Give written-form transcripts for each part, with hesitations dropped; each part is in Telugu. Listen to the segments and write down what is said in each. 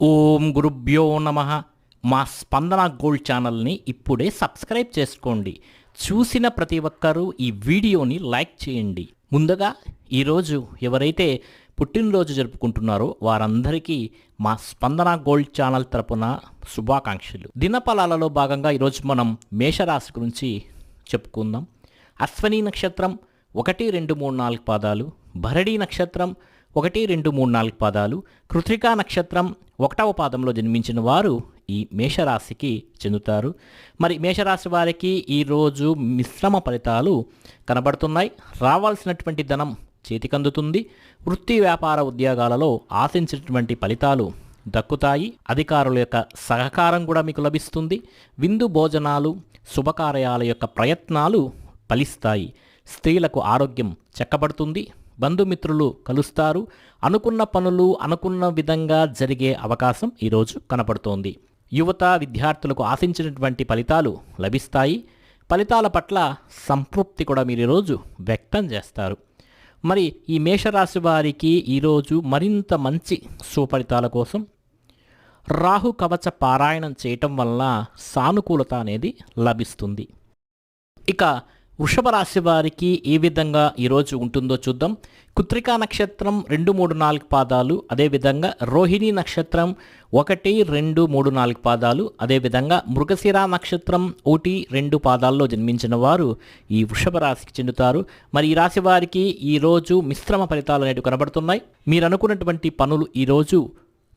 ఓం గురుభ్యో నమః. మా స్పందన గోల్డ్ ఛానల్ని ఇప్పుడే సబ్స్క్రైబ్ చేసుకోండి. చూసిన ప్రతి ఒక్కరూ ఈ వీడియోని లైక్ చేయండి. ముందుగా ఈరోజు ఎవరైతే పుట్టినరోజు జరుపుకుంటున్నారో వారందరికీ మా స్పందన గోల్డ్ ఛానల్ తరపున శుభాకాంక్షలు. దినఫలాలలో భాగంగా ఈరోజు మనం మేషరాశి గురించి చెప్పుకుందాం. అశ్వని నక్షత్రం 1, 2, 3, 4 పాదాలు, భరణి నక్షత్రం 1, 2, 3, 4 పాదాలు, కృత్తికా నక్షత్రం 1వ పాదంలో జన్మించిన వారు ఈ మేషరాశికి చెందుతారు. మరి మేషరాశి వారికి ఈరోజు మిశ్రమ ఫలితాలు కనబడుతున్నాయి. రావాల్సినటువంటి ధనం చేతికందుతుంది. వృత్తి వ్యాపార ఉద్యోగాలలో ఆశించినటువంటి ఫలితాలు దక్కుతాయి. అధికారుల యొక్క సహకారం కూడా మీకు లభిస్తుంది. విందు భోజనాలు, శుభకార్యాల యొక్క ప్రయత్నాలు ఫలిస్తాయి. స్త్రీలకు ఆరోగ్యం చక్కబడుతుంది. బంధుమిత్రులు కలుస్తారు. అనుకున్న పనులు అనుకున్న విధంగా జరిగే అవకాశం ఈరోజు కనపడుతోంది. యువత విద్యార్థులకు ఆశించినటువంటి ఫలితాలు లభిస్తాయి. ఫలితాల పట్ల సంతృప్తి కూడా మీరు ఈరోజు వ్యక్తం చేస్తారు. మరి ఈ మేషరాశి వారికి ఈరోజు మరింత మంచి సుఫలితాల కోసం రాహు కవచ పారాయణం చేయటం వల్ల సానుకూలత అనేది లభిస్తుంది. ఇక వృషభ రాశి వారికి ఏ విధంగా ఈరోజు ఉంటుందో చూద్దాం. కృత్తికా నక్షత్రం 2, 3, 4 పాదాలు, అదేవిధంగా రోహిణి నక్షత్రం 1, 2, 3, 4 పాదాలు, అదేవిధంగా మృగశిర నక్షత్రం 1, 2 పాదాల్లో జన్మించిన వారు ఈ వృషభ రాశికి చెందుతారు. మరి ఈ రాశి వారికి ఈరోజు మిశ్రమ ఫలితాలు అనేవి కనబడుతున్నాయి. మీరు అనుకున్నటువంటి పనులు ఈరోజు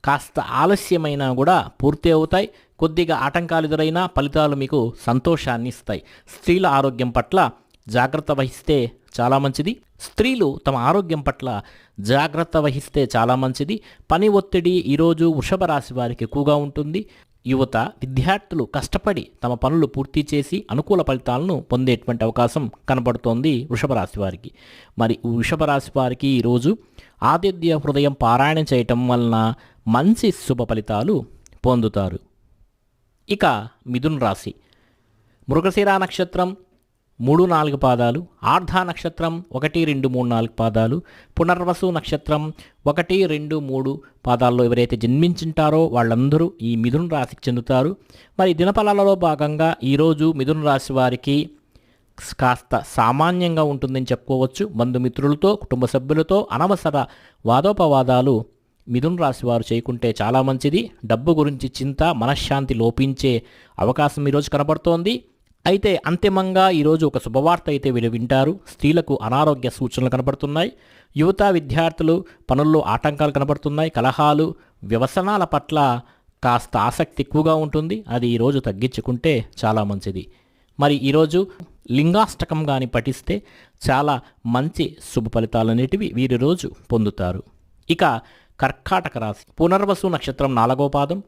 కాస్త ఆలస్యమైనా కూడా పూర్తి అవుతాయి. కొద్దిగా ఆటంకాలు ఎదురైనా ఫలితాలు మీకు సంతోషాన్ని ఇస్తాయి. స్త్రీల ఆరోగ్యం పట్ల జాగ్రత్త వహిస్తే చాలా మంచిది. స్త్రీలు తమ ఆరోగ్యం పట్ల జాగ్రత్త వహిస్తే చాలా మంచిది. పని ఒత్తిడి ఈరోజు వృషభ రాశి వారికి ఎక్కువగా ఉంటుంది. యువత విద్యార్థులు కష్టపడి తమ పనులు పూర్తి చేసి అనుకూల ఫలితాలను పొందేటువంటి అవకాశం కనబడుతోంది వృషభ రాశి వారికి. మరి వృషభ రాశి వారికి ఈరోజు ఆదిత్య హృదయం పారాయణం చేయటం వలన మంచి శుభ ఫలితాలు పొందుతారు. ఇక మిథున రాశి మృగశిర నక్షత్రం 3, 4 పాదాలు, ఆర్ధ నక్షత్రం 1, 2, 3, 4 పాదాలు, పునర్వసు నక్షత్రం 1, 2, 3 పాదాల్లో ఎవరైతే జన్మించుంటారో వాళ్ళందరూ ఈ మిథున రాశికి చెందుతారు. మరి దినఫలాలలో భాగంగా ఈరోజు మిథున రాశి వారికి కాస్త సామాన్యంగా ఉంటుందని చెప్పుకోవచ్చు. బంధుమిత్రులతో, కుటుంబ సభ్యులతో అనవసర వాదోపవాదాలు మిథున రాశి వారు చేయకుంటే చాలా మంచిది. డబ్బు గురించి చింత, మనశ్శాంతి లోపించే అవకాశం ఈరోజు కనబడుతోంది. అయితే అంతిమంగా ఈరోజు ఒక శుభవార్త అయితే వింటారు. స్త్రీలకు అనారోగ్య సూచనలు కనబడుతున్నాయి. యువత విద్యార్థులు పనుల్లో ఆటంకాలు కనబడుతున్నాయి. కలహాలు, వ్యసనాల పట్ల కాస్త ఆసక్తి ఎక్కువగా ఉంటుంది. అది ఈరోజు తగ్గించుకుంటే చాలా మంచిది. మరి ఈరోజు లింగాష్టకం కానీ పఠిస్తే చాలా మంచి శుభ ఫలితాలు అనేటివి వీరి రోజు పొందుతారు. ఇక కర్కాటక రాశి పునర్వసు నక్షత్రం 4వ పాదం,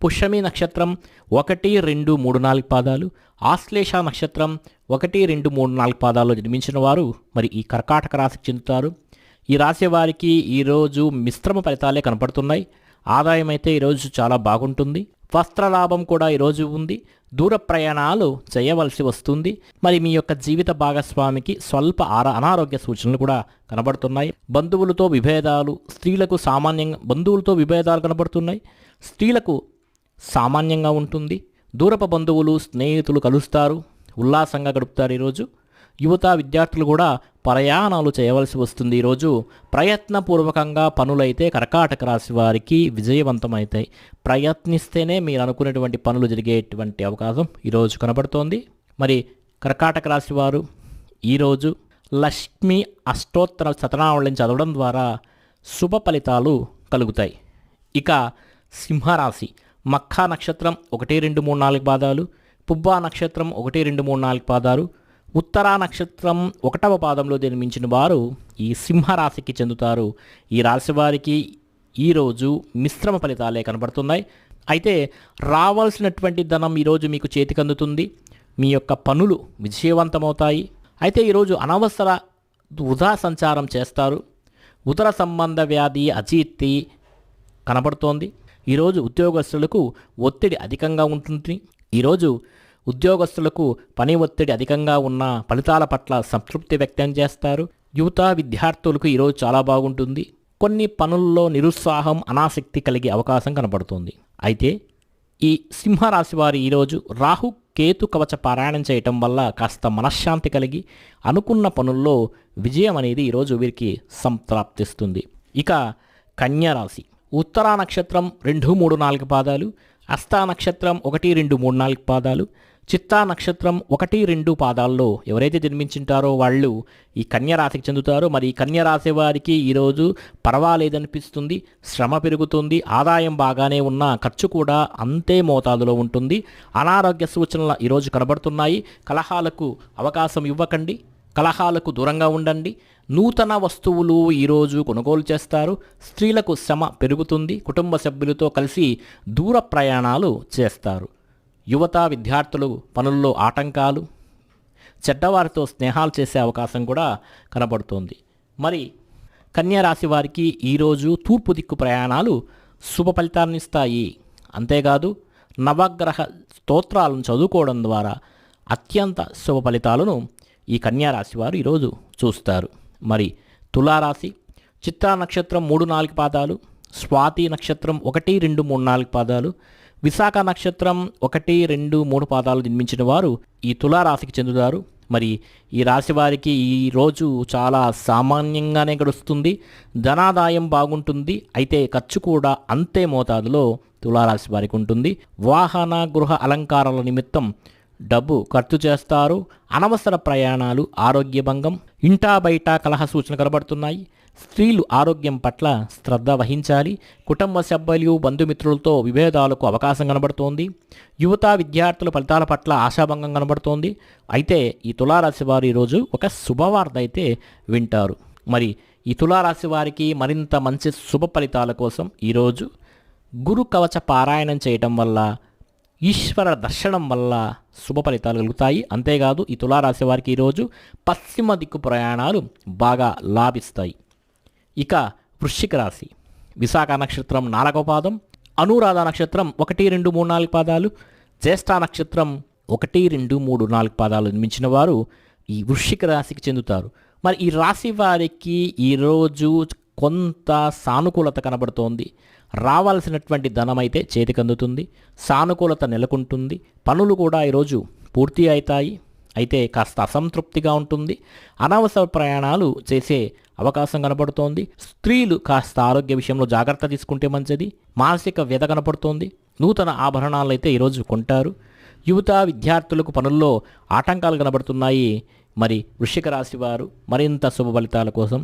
పుష్యమి నక్షత్రం 1, 2, 3, 4 పాదాలు, ఆశ్లేష నక్షత్రం 1, 2, 3, 4 పాదాల్లో జన్మించిన వారు మరి ఈ కర్కాటక రాశికి చెందుతారు. ఈ రాశి వారికి ఈరోజు మిశ్రమ ఫలితాలే కనపడుతున్నాయి. ఆదాయం అయితే ఈరోజు చాలా బాగుంటుంది. వస్త్రలాభం కూడా ఈరోజు ఉంది. దూర ప్రయాణాలు చేయవలసి వస్తుంది. మరి మీ యొక్క జీవిత భాగస్వామికి స్వల్ప అనారోగ్య సూచనలు కూడా కనబడుతున్నాయి. బంధువులతో విభేదాలు, స్త్రీలకు సామాన్యంగా బంధువులతో విభేదాలు కనబడుతున్నాయి. స్త్రీలకు సామాన్యంగా ఉంటుంది. దూరపు బంధువులు, స్నేహితులు కలుస్తారు, ఉల్లాసంగా గడుపుతారు. ఈరోజు యువత విద్యార్థులు కూడా ప్రయాణాలు చేయవలసి వస్తుంది. ఈరోజు ప్రయత్నపూర్వకంగా పనులైతే కర్కాటక రాశి వారికి విజయవంతమవుతాయి. ప్రయత్నిస్తేనే మీరు అనుకునేటువంటి పనులు జరిగేటువంటి అవకాశం ఈరోజు కనబడుతోంది. మరి కర్కాటక రాశి వారు ఈరోజు లక్ష్మీ అష్టోత్తర శతనావళిని చదవడం ద్వారా శుభ ఫలితాలు కలుగుతాయి. ఇక సింహరాశి మఖా నక్షత్రం 1, 2, 3, 4 పాదాలు, పుబ్బా నక్షత్రం 1, 2, 3, 4 పాదాలు, ఉత్తరా నక్షత్రం 1వ పాదంలో జన్మించిన వారు ఈ సింహరాశికి చెందుతారు. ఈ రాశి వారికి ఈరోజు మిశ్రమ ఫలితాలే కనబడుతున్నాయి. అయితే రావాల్సినటువంటి ధనం ఈరోజు మీకు చేతికందుతుంది. మీ యొక్క పనులు విజయవంతమవుతాయి. అయితే ఈరోజు అనవసర వృధా సంచారం చేస్తారు. ఉదర సంబంధ వ్యాధి, అజీర్తి కనబడుతోంది. ఈరోజు ఉద్యోగస్తులకు ఒత్తిడి అధికంగా ఉంటుంది. ఈరోజు ఉద్యోగస్తులకు పని ఒత్తిడి అధికంగా ఉన్న ఫలితాల పట్ల సంతృప్తి వ్యక్తం చేస్తారు. యువత విద్యార్థులకు ఈరోజు చాలా బాగుంటుంది. కొన్ని పనుల్లో నిరుత్సాహం అనాసక్తి కలిగే అవకాశం కనబడుతుంది. అయితే ఈ సింహరాశి వారి ఈరోజు రాహు కేతు కవచ పారాయణం చేయటం వల్ల కాస్త మనశ్శాంతి కలిగి అనుకున్న పనుల్లో విజయం అనేది ఈరోజు వీరికి సంప్రాప్తిస్తుంది. ఇక కన్యా రాశి ఉత్తరా నక్షత్రం 2, 3, 4 పాదాలు, హస్తా నక్షత్రం 1, 2, 3, 4 పాదాలు, చిత్తా నక్షత్రం 1, 2 పాదాల్లో ఎవరైతే జన్మించింటారో వాళ్ళు ఈ కన్యా రాశికి చెందుతారో. మరి ఈ కన్యా రాశి వారికి ఈరోజు పర్వాలేదనిపిస్తుంది, శ్రమ పెరుగుతుంది, ఆదాయం బాగానే ఉన్నా ఖర్చు కూడా అంతే మోతాదులో ఉంటుంది. అనారోగ్య సూచనలు ఈరోజు కనబడుతున్నాయి. కలహాలకు అవకాశం ఇవ్వకండి, కలహాలకు దూరంగా ఉండండి. నూతన వస్తువులు ఈరోజు కొనుగోలు చేస్తారు. స్త్రీలకు శ్రమ పెరుగుతుంది. కుటుంబ సభ్యులతో కలిసి దూర ప్రయాణాలు చేస్తారు. యువత విద్యార్థులు పనుల్లో ఆటంకాలు, చెడ్డవారితో స్నేహాలు చేసే అవకాశం కూడా కనబడుతోంది. మరి కన్యా రాశి వారికి ఈరోజు తూర్పు దిక్కు ప్రయాణాలు శుభ ఫలితాలను ఇస్తాయి. అంతేకాదు నవగ్రహ స్తోత్రాలను చదువుకోవడం ద్వారా అత్యంత శుభ ఫలితాలను ఈ కన్యా రాశి వారు ఈరోజు చూస్తారు. మరి తులారాశి చిత్రా నక్షత్రం 3, 4 పాదాలు, స్వాతి నక్షత్రం 1, 2, 3, 4 పాదాలు, విశాఖ నక్షత్రం 1, 2, 3 పాదాలు జన్మించిన వారు ఈ తులారాశికి చెందుతారు. మరి ఈ రాశి వారికి ఈరోజు చాలా సామాన్యంగానే గడుస్తుంది. ధనాదాయం బాగుంటుంది. అయితే ఖర్చు కూడా అంతే మోతాదులో తులారాశి వారికి ఉంటుంది. వాహన గృహ అలంకారాల నిమిత్తం డబ్బు ఖర్చు చేస్తారు. అనవసర ప్రయాణాలు, ఆరోగ్య భంగం, ఇంటా బయట కలహ సూచనలు కనబడుతున్నాయి. స్త్రీలు ఆరోగ్యం పట్ల శ్రద్ధ వహించాలి. కుటుంబ సభ్యులు బంధుమిత్రులతో విభేదాలకు అవకాశం కనబడుతోంది. యువత విద్యార్థుల ఫలితాల పట్ల ఆశాభంగం కనబడుతోంది. అయితే ఈ తులారాశి వారు ఈరోజు ఒక శుభవార్త అయితే వింటారు. మరి ఈ తులారాశి వారికి మరింత మంచి శుభ ఫలితాల కోసం ఈరోజు గురు కవచ పారాయణం చేయటం వల్ల, ఈశ్వర దర్శనం వల్ల శుభ ఫలితాలు కలుగుతాయి. అంతేకాదు ఈ తులారాశి వారికి ఈరోజు పశ్చిమ దిక్కు ప్రయాణాలు బాగా లాభిస్తాయి. ఇక వృశ్చిక రాశి విశాఖ నక్షత్రం 4వ పాదం, అనురాధ నక్షత్రం 1, 2, 3, 4 పాదాలు, జ్యేష్ఠ నక్షత్రం 1, 2, 3, 4 పాదాలు నిర్మించిన వారు ఈ వృశ్చిక రాశికి చెందుతారు. మరి ఈ రాశి వారికి ఈరోజు కొంత సానుకూలత కనబడుతోంది. రావాల్సినటువంటి ధనం అయితే చేతికి అందుతుంది. సానుకూలత నెలకొంటుంది. పనులు కూడా ఈరోజు పూర్తి అవుతాయి. అయితే కాస్త అసంతృప్తిగా ఉంటుంది. అనవసర ప్రయాణాలు చేసే అవకాశం కనబడుతోంది. స్త్రీలు కాస్త ఆరోగ్య విషయంలో జాగ్రత్త తీసుకుంటే మంచిది. మానసిక వ్యధ కనబడుతోంది. నూతన ఆభరణాలు అయితే ఈరోజు కొంటారు. యువత విద్యార్థులకు పనుల్లో ఆటంకాలు కనబడుతున్నాయి. మరి వృశ్చిక రాశి వారు మరింత శుభ ఫలితాల కోసం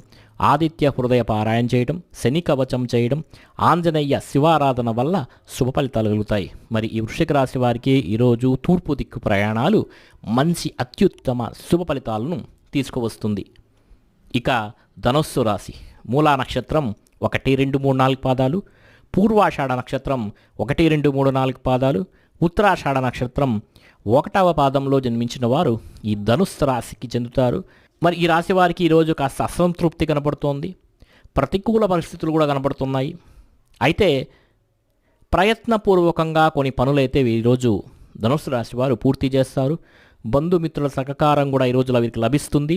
ఆదిత్య హృదయ పారాయణ చేయడం, శని కవచం చేయడం, ఆంజనేయ శివారాధన వల్ల శుభ ఫలితాలు కలుగుతాయి. మరి ఈ వృశ్చిక రాశి వారికి ఈరోజు తూర్పు దిక్కు ప్రయాణాలు మంచి అత్యుత్తమ శుభ ఫలితాలను తీసుకువస్తుంది. ఇక ధనుస్సు రాశి మూలా నక్షత్రం 1, 2, 3, 4 పాదాలు, పూర్వాషాఢ నక్షత్రం 1, 2, 3, 4 పాదాలు, ఉత్తరాషాఢ నక్షత్రం 1వ పాదంలో జన్మించిన వారు ఈ ధనుస్సు రాశికి చెందుతారు. మరి ఈ రాశి వారికి ఈరోజు కాస్త అసంతృప్తి కనబడుతోంది. ప్రతికూల పరిస్థితులు కూడా కనబడుతున్నాయి. అయితే ప్రయత్నపూర్వకంగా కొన్ని పనులైతే ఈరోజు ధనుస్సు రాశి వారు పూర్తి చేస్తారు. బంధుమిత్రుల సహకారం కూడా ఈరోజు వీరికి లభిస్తుంది.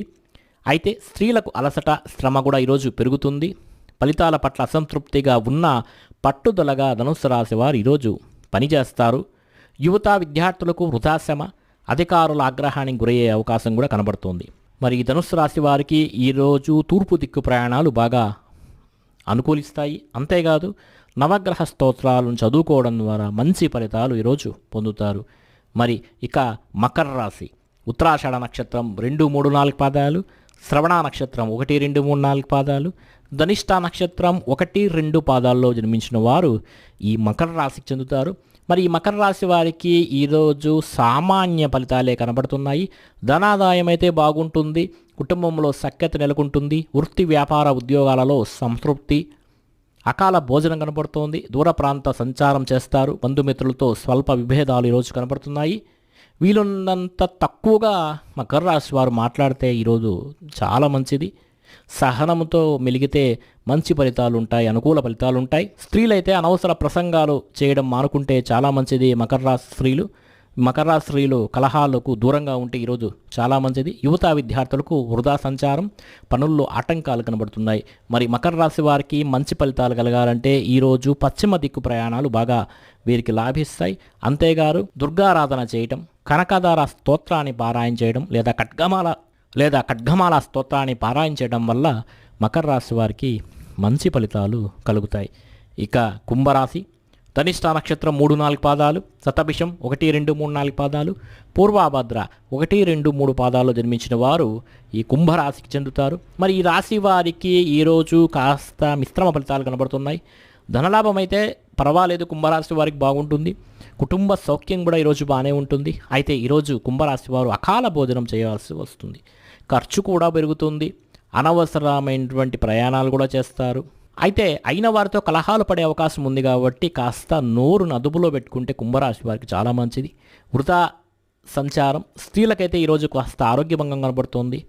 అయితే స్త్రీలకు అలసట, శ్రమ కూడా ఈరోజు పెరుగుతుంది. ఫలితాల పట్ల అసంతృప్తిగా ఉన్న పట్టుదలగా ధనుస్సు రాశి వారు ఈరోజు పనిచేస్తారు. యువత విద్యార్థులకు వృధాశ్రమ, అధికారుల ఆగ్రహానికి గురయ్యే అవకాశం కూడా కనబడుతోంది. మరి ఈ ధనుస్సు రాశి వారికి ఈరోజు తూర్పు దిక్కు ప్రయాణాలు బాగా అనుకూలిస్తాయి. అంతేకాదు నవగ్రహ స్తోత్రాలను చదువుకోవడం ద్వారా మంచి ఫలితాలు ఈరోజు పొందుతారు. మరి ఇక మకర రాశి ఉత్తరాషాఢ నక్షత్రం 2, 3, 4 పాదాలు, శ్రవణ నక్షత్రం 1, 2, 3, 4 పాదాలు, ధనిష్ఠ నక్షత్రం 1, 2 పాదాల్లో జన్మించిన వారు ఈ మకర రాశికి చెందుతారు. మరి ఈ మకర రాశి వారికి ఈరోజు సామాన్య ఫలితాలే కనబడుతున్నాయి. ధనాదాయం అయితే బాగుంటుంది. కుటుంబంలో సఖ్యత నెలకొంటుంది. వృత్తి వ్యాపార ఉద్యోగాలలో సంతృప్తి, అకాల భోజనం కనబడుతోంది. దూర ప్రాంత సంచారం చేస్తారు. బంధుమిత్రులతో స్వల్ప విభేదాలు ఈరోజు కనబడుతున్నాయి. వీలున్నంత తక్కువగా మకర రాశి వారు మాట్లాడితే ఈరోజు చాలా మంచిది. సహనంతో మెలిగితే మంచి ఫలితాలు ఉంటాయి, అనుకూల ఫలితాలు ఉంటాయి. స్త్రీలైతే అనవసర ప్రసంగాలు చేయడం మానుకుంటే చాలా మంచిది. మకర రాశి స్త్రీలు మకర రాశిలో కలహాలకు దూరంగా ఉంటే ఈరోజు చాలా మంచిది. యువత విద్యార్థులకు వృధా సంచారం, పనుల్లో ఆటంకాలు కనబడుతున్నాయి. మరి మకర రాశి వారికి మంచి ఫలితాలు కలగాలంటే ఈరోజు పశ్చిమ దిక్కు ప్రయాణాలు బాగా వీరికి లాభిస్తాయి. అంతేగారు దుర్గారాధన చేయటం, కనకదార స్తోత్రాన్ని పారాయణ చేయడం లేదా ఖడ్గమాల స్తోత్రాన్ని పారాయణ చేయడం వల్ల మకర రాశి వారికి మంచి ఫలితాలు కలుగుతాయి. ఇక కుంభరాశి ధనిష్ట నక్షత్రం 3-4 పాదాలు, శతభిషం 1-2-3-4 పాదాలు, పూర్వాభద్ర 1-2-3 పాదాల్లో జన్మించిన వారు ఈ కుంభరాశికి చెందుతారు. మరి ఈ రాశి వారికి ఈరోజు కాస్త మిశ్రమ ఫలితాలు కనబడుతున్నాయి. ధనలాభం అయితే పర్వాలేదు, కుంభరాశి వారికి బాగుంటుంది. కుటుంబ సౌఖ్యం కూడా ఈరోజు బాగానే ఉంటుంది. అయితే ఈరోజు కుంభరాశి వారు అకాల భోజనం చేయాల్సి వస్తుంది. ఖర్చు కూడా పెరుగుతుంది. అనవసరమైనటువంటి ప్రయాణాలు కూడా చేస్తారు. అయితే అయిన వారితో కలహాలు పడే అవకాశం ఉంది కాబట్టి కాస్త నోరును అదుపులో పెట్టుకుంటే కుంభరాశి వారికి చాలా మంచిది. వృధా సంచారం స్త్రీలకైతే ఈరోజు కాస్త ఆరోగ్యభంగం కనబడుతోంది.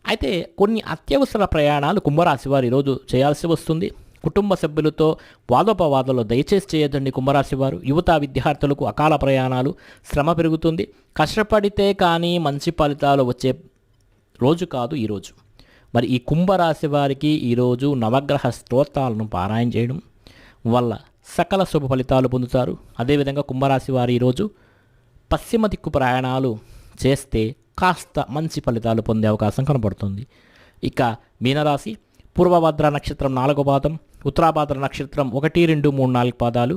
అయితే కొన్ని అత్యవసర ప్రయాణాలు కుంభరాశి వారు ఈరోజు చేయాల్సి వస్తుంది. కుటుంబ సభ్యులతో వాదోపవాదాలు దయచేసి చేయొద్దండి కుంభరాశి వారు. యువత విద్యార్థులకు అకాల ప్రయాణాలు, శ్రమ పెరుగుతుంది. కష్టపడితే కానీ మంచి ఫలితాలు వచ్చే రోజు కాదు ఈరోజు. మరి ఈ కుంభరాశి వారికి ఈరోజు నవగ్రహ స్తోత్రాలను పారాయణ చేయడం వల్ల సకల శుభ ఫలితాలు పొందుతారు. అదేవిధంగా కుంభరాశి వారు ఈరోజు పశ్చిమ దిక్కు ప్రయాణాలు చేస్తే కాస్త మంచి ఫలితాలు పొందే అవకాశం కనబడుతుంది. ఇక మీనరాశి పూర్వభద్ర నక్షత్రం 4వ పాదం, ఉత్తరాభద్ర నక్షత్రం 1-2-3-4 పాదాలు,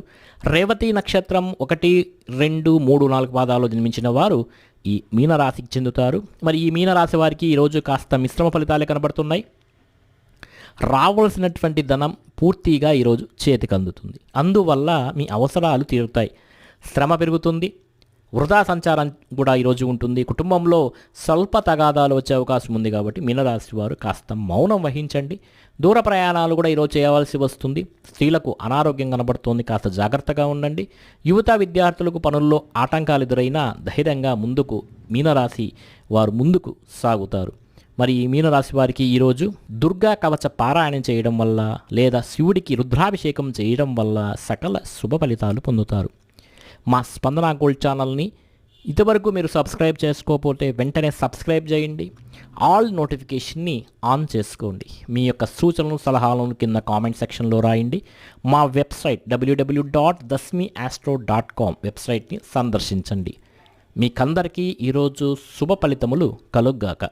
రేవతి నక్షత్రం 1-2-3-4 పాదాలు జన్మించిన వారు ఈ మీనరాశికి చెందుతారు. మరి ఈ మీనరాశి వారికి ఈరోజు కాస్త మిశ్రమ ఫలితాలే కనబడుతున్నాయి. రావాల్సినటువంటి ధనం పూర్తిగా ఈరోజు చేతికి అందుతుంది. అందువల్ల మీ అవసరాలు తీరుతాయి. శ్రమ పెరుగుతుంది. వృధా సంచారం కూడా ఈరోజు ఉంటుంది. కుటుంబంలో స్వల్ప తగాదాలు వచ్చే అవకాశం ఉంది కాబట్టి మీనరాశి వారు కాస్త మౌనం వహించండి. దూర ప్రయాణాలు కూడా ఈరోజు చేయవలసి వస్తుంది. స్త్రీలకు అనారోగ్యం కనబడుతోంది, కాస్త జాగ్రత్తగా ఉండండి. యువత విద్యార్థులకు పనుల్లో ఆటంకాలు ఎదురైనా ధైర్యంగా మీనరాశి వారు ముందుకు సాగుతారు. మరి ఈ మీనరాశి వారికి ఈరోజు దుర్గా కవచ పారాయణం చేయడం వల్ల లేదా శివుడికి రుద్రాభిషేకం చేయడం వల్ల సకల శుభ ఫలితాలు పొందుతారు. మా స్పందన గోల్డ్ ఛానల్ని ఇంతవరకు మీరు సబ్స్క్రైబ్ చేసుకోకపోతే వెంటనే సబ్స్క్రైబ్ చేయండి. ఆల్ నోటిఫికేషన్ని ఆన్ చేసుకోండి. మీ యొక్క సూచనలు సలహాలను కింద కామెంట్ సెక్షన్లో రాయండి. మా వెబ్సైట్ www.dasmiastro.com వెబ్సైట్ని సందర్శించండి. మీకందరికీ ఈరోజు శుభ ఫలితములు కలుగ్గాక.